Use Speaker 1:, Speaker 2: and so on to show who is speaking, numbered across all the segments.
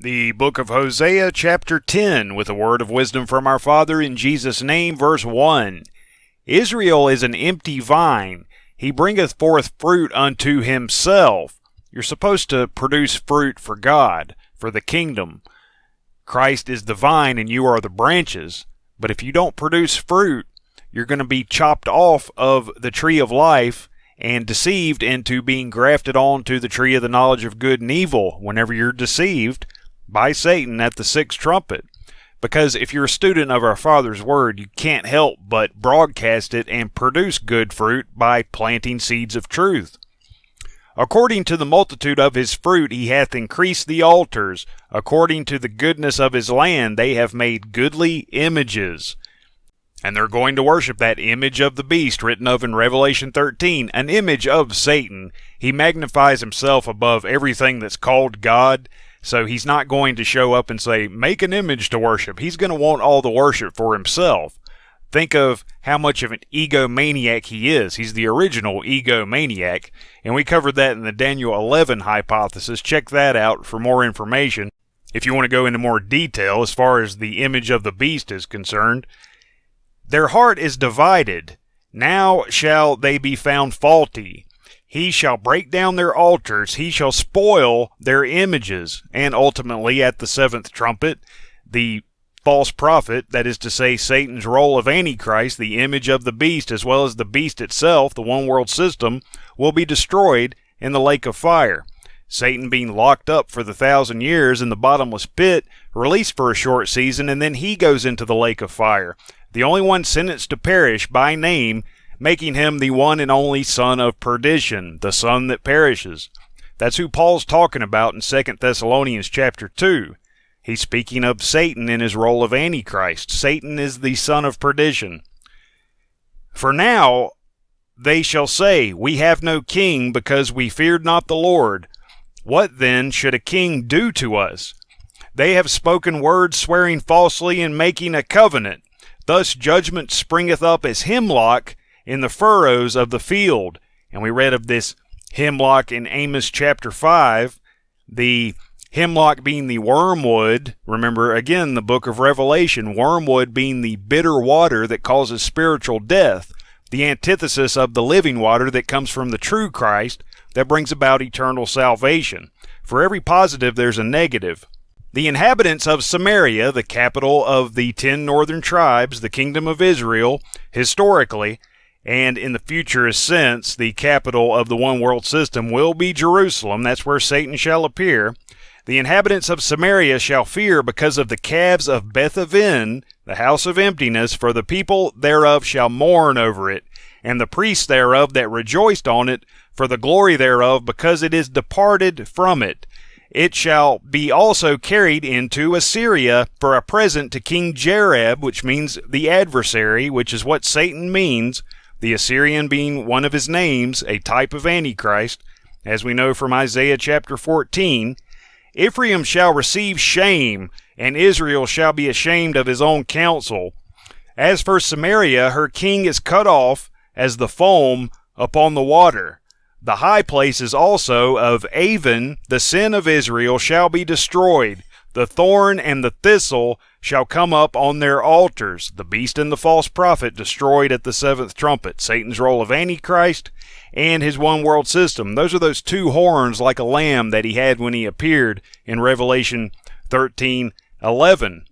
Speaker 1: The book of Hosea, chapter 10, with a word of wisdom from our Father in Jesus' name, verse 1. Israel is an empty vine. He bringeth forth fruit unto himself. You're supposed to produce fruit for God, for the kingdom. Christ is the vine and you are the branches. But if you don't produce fruit, you're going to be chopped off of the tree of life and deceived into being grafted onto the tree of the knowledge of good and evil whenever you're deceived by Satan at the sixth trumpet. Because if you're a student of our Father's Word, you can't help but broadcast it and produce good fruit by planting seeds of truth. According to the multitude of his fruit he hath increased the altars. According to the goodness of his land they have made goodly images. And they're going to worship that image of the beast written of in Revelation 13, an image of Satan. He magnifies himself above everything that's called God. So he's not going to show up and say, make an image to worship. He's going to want all the worship for himself. Think of how much of an egomaniac he is. He's the original egomaniac. And we covered that in the Daniel 11 hypothesis. Check that out for more information if you want to go into more detail as far as the image of the beast is concerned. Their heart is divided. Now shall they be found faulty. He shall break down their altars, he shall spoil their images. And ultimately, at the seventh trumpet, the false prophet, that is to say, Satan's role of Antichrist, the image of the beast, as well as the beast itself, the one world system, will be destroyed in the lake of fire. Satan being locked up for the 1,000 years in the bottomless pit, released for a short season, and then he goes into the lake of fire. The only one sentenced to perish by name, making him the one and only son of perdition, the son that perishes. That's who Paul's talking about in 2 Thessalonians chapter 2. He's speaking of Satan in his role of Antichrist. Satan is the son of perdition. For now they shall say, we have no king, because we feared not the Lord. What then should a king do to us? They have spoken words swearing falsely and making a covenant. Thus judgment springeth up as hemlock in the furrows of the field. And we read of this hemlock in Amos chapter 5, the hemlock being the wormwood. Remember, again, the book of Revelation, wormwood being the bitter water that causes spiritual death, the antithesis of the living water that comes from the true Christ that brings about eternal salvation. For every positive, there's a negative. The inhabitants of Samaria, the capital of the 10 northern tribes, the kingdom of Israel, historically, and in the futurist sense, the capital of the one world system will be Jerusalem. That's where Satan shall appear. The inhabitants of Samaria shall fear because of the calves of Beth-aven, the house of emptiness, for the people thereof shall mourn over it, and the priests thereof that rejoiced on it, for the glory thereof, because it is departed from it. It shall be also carried into Assyria for a present to King Jareb, which means the adversary, which is what Satan means, the Assyrian being one of his names, a type of Antichrist, as we know from Isaiah chapter 14. Ephraim shall receive shame, and Israel shall be ashamed of his own counsel. As for Samaria, her king is cut off as the foam upon the water. The high places also of Avon, the sin of Israel, shall be destroyed. The thorn and the thistle shall come up on their altars. The beast and the false prophet destroyed at the seventh trumpet. Satan's role of Antichrist and his one world system. Those are those two horns like a lamb that he had when he appeared in Revelation 13:11.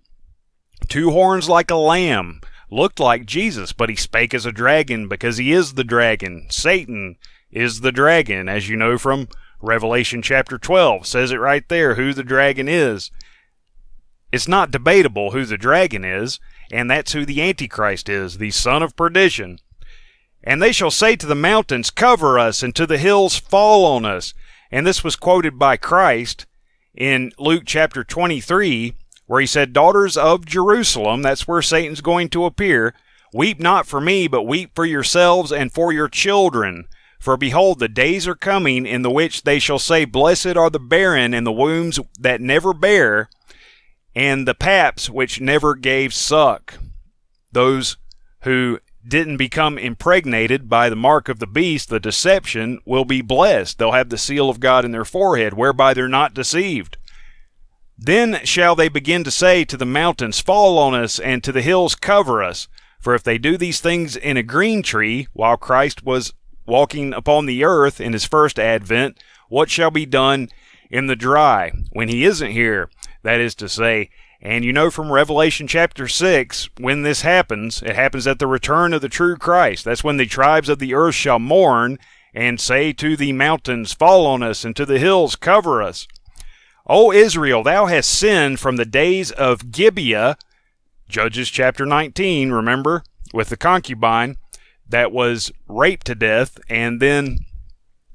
Speaker 1: Two horns like a lamb. Looked like Jesus, but he spake as a dragon because he is the dragon. Satan is the dragon, as you know from Revelation chapter 12. Says it right there, who the dragon is. It's not debatable who the dragon is, and that's who the Antichrist is, the son of perdition. And they shall say to the mountains, cover us, and to the hills, fall on us. And this was quoted by Christ in Luke chapter 23, where he said, daughters of Jerusalem, that's where Satan's going to appear, weep not for me, but weep for yourselves and for your children. For behold, the days are coming in the which they shall say, blessed are the barren and the wombs that never bare, and the paps which never gave suck. Those who didn't become impregnated by the mark of the beast, the deception, will be blessed. They'll have the seal of God in their forehead, whereby they're not deceived. Then shall they begin to say to the mountains, Fall on us, and to the hills, Cover us. For if they do these things in a green tree, while Christ was walking upon the earth in his first advent, what shall be done in the dry, when he isn't here? That is to say, and you know from Revelation chapter 6, when this happens, it happens at the return of the true Christ. That's when the tribes of the earth shall mourn, and say to the mountains, Fall on us, and to the hills, Cover us. O Israel, thou hast sinned from the days of Gibeah, Judges chapter 19, remember, with the concubine that was raped to death and then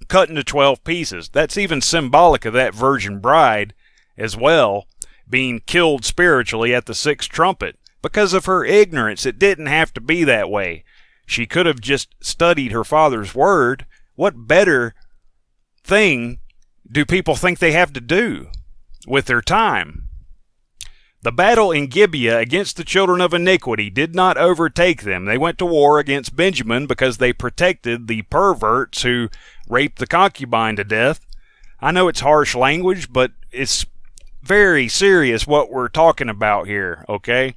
Speaker 1: cut into 12 pieces. That's even symbolic of that virgin bride as well, being killed spiritually at the sixth trumpet. Because of her ignorance, it didn't have to be that way. She could have just studied her father's word. What better thing do people think they have to do with their time? The battle in Gibeah against the children of iniquity did not overtake them. They went to war against Benjamin because they protected the perverts who raped the concubine to death. I know it's harsh language, but it's very serious what we're talking about here, okay?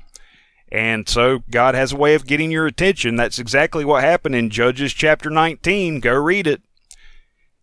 Speaker 1: And so God has a way of getting your attention. That's exactly what happened in Judges chapter 19. Go read it.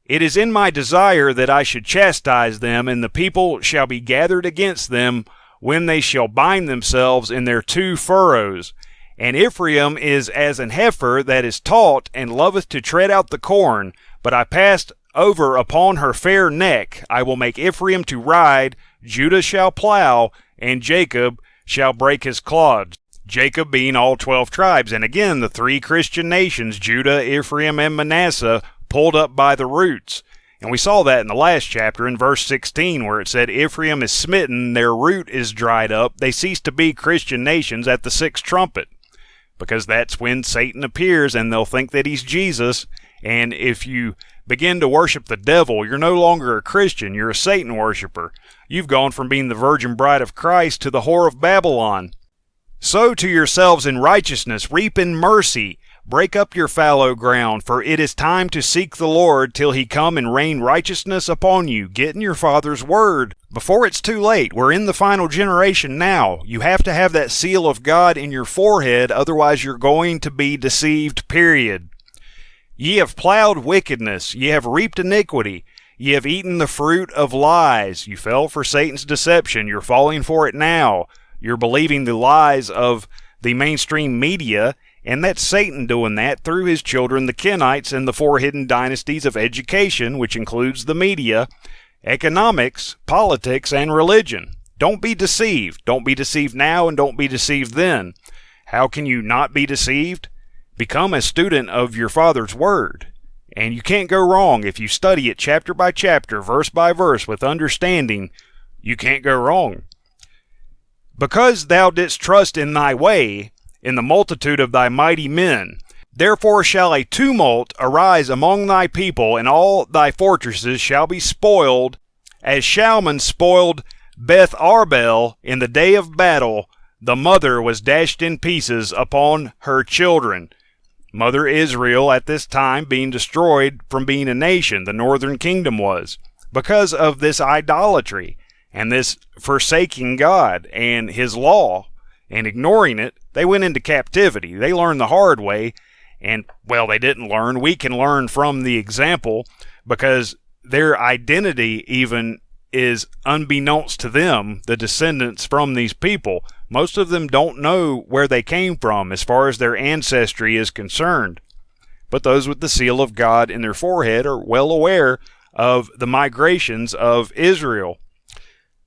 Speaker 1: It is in my desire that I should chastise them, and the people shall be gathered against them when they shall bind themselves in their two furrows. And Ephraim is as an heifer that is taught, and loveth to tread out the corn. But I passed over upon her fair neck. I will make Ephraim to ride, Judah shall plow, and Jacob shall break his clods. Jacob being all 12 tribes. And again, the three Christian nations, Judah, Ephraim, and Manasseh, pulled up by the roots. And we saw that in the last chapter in verse 16, where it said, Ephraim is smitten, their root is dried up, they cease to be Christian nations at the sixth trumpet. Because that's when Satan appears, and they'll think that he's Jesus. And if you begin to worship the devil, you're no longer a Christian, you're a Satan worshiper. You've gone from being the virgin bride of Christ to the whore of Babylon. Sow to yourselves in righteousness, reap in mercy. Break up your fallow ground, for it is time to seek the Lord till he come and rain righteousness upon you. Get in your Father's word before it's too late. We're in the final generation now. You have to have that seal of God in your forehead, otherwise you're going to be deceived, period. Ye have plowed wickedness, ye have reaped iniquity, ye have eaten the fruit of lies. You fell for Satan's deception, you're falling for it now. You're believing the lies of the mainstream media, and that's Satan doing that through his children, the Kenites, and the four hidden dynasties of education, which includes the media, economics, politics, and religion. Don't be deceived. Don't be deceived now, and don't be deceived then. How can you not be deceived? Become a student of your Father's Word. And you can't go wrong if you study it chapter by chapter, verse by verse, with understanding. You can't go wrong. Because thou didst trust in thy way, in the multitude of thy mighty men, therefore shall a tumult arise among thy people, and all thy fortresses shall be spoiled, as Shalman spoiled Beth Arbel in the day of battle. The mother was dashed in pieces upon her children. Mother Israel at this time being destroyed from being a nation, the northern kingdom was, because of this idolatry and this forsaking God and his law and ignoring it. They went into captivity. They learned the hard way, and, well, they didn't learn. We can learn from the example, because their identity even is unbeknownst to them, the descendants from these people. Most of them don't know where they came from as far as their ancestry is concerned. But those with the seal of God in their forehead are well aware of the migrations of Israel.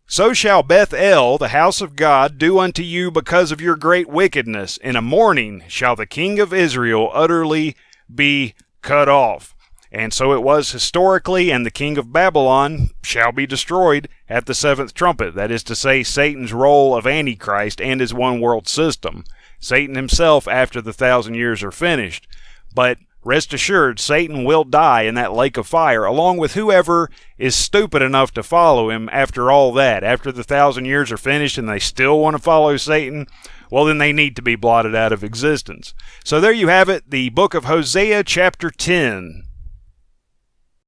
Speaker 1: So shall Bethel, the house of God, do unto you because of your great wickedness. In a morning shall the king of Israel utterly be cut off. And so it was historically, and the king of Babylon shall be destroyed at the seventh trumpet. That is to say, Satan's role of Antichrist and his one world system. Satan himself after the 1,000 years are finished. But rest assured, Satan will die in that lake of fire, along with whoever is stupid enough to follow him after all that. After the 1,000 years are finished and they still want to follow Satan, well, then they need to be blotted out of existence. So there you have it, the book of Hosea chapter 10.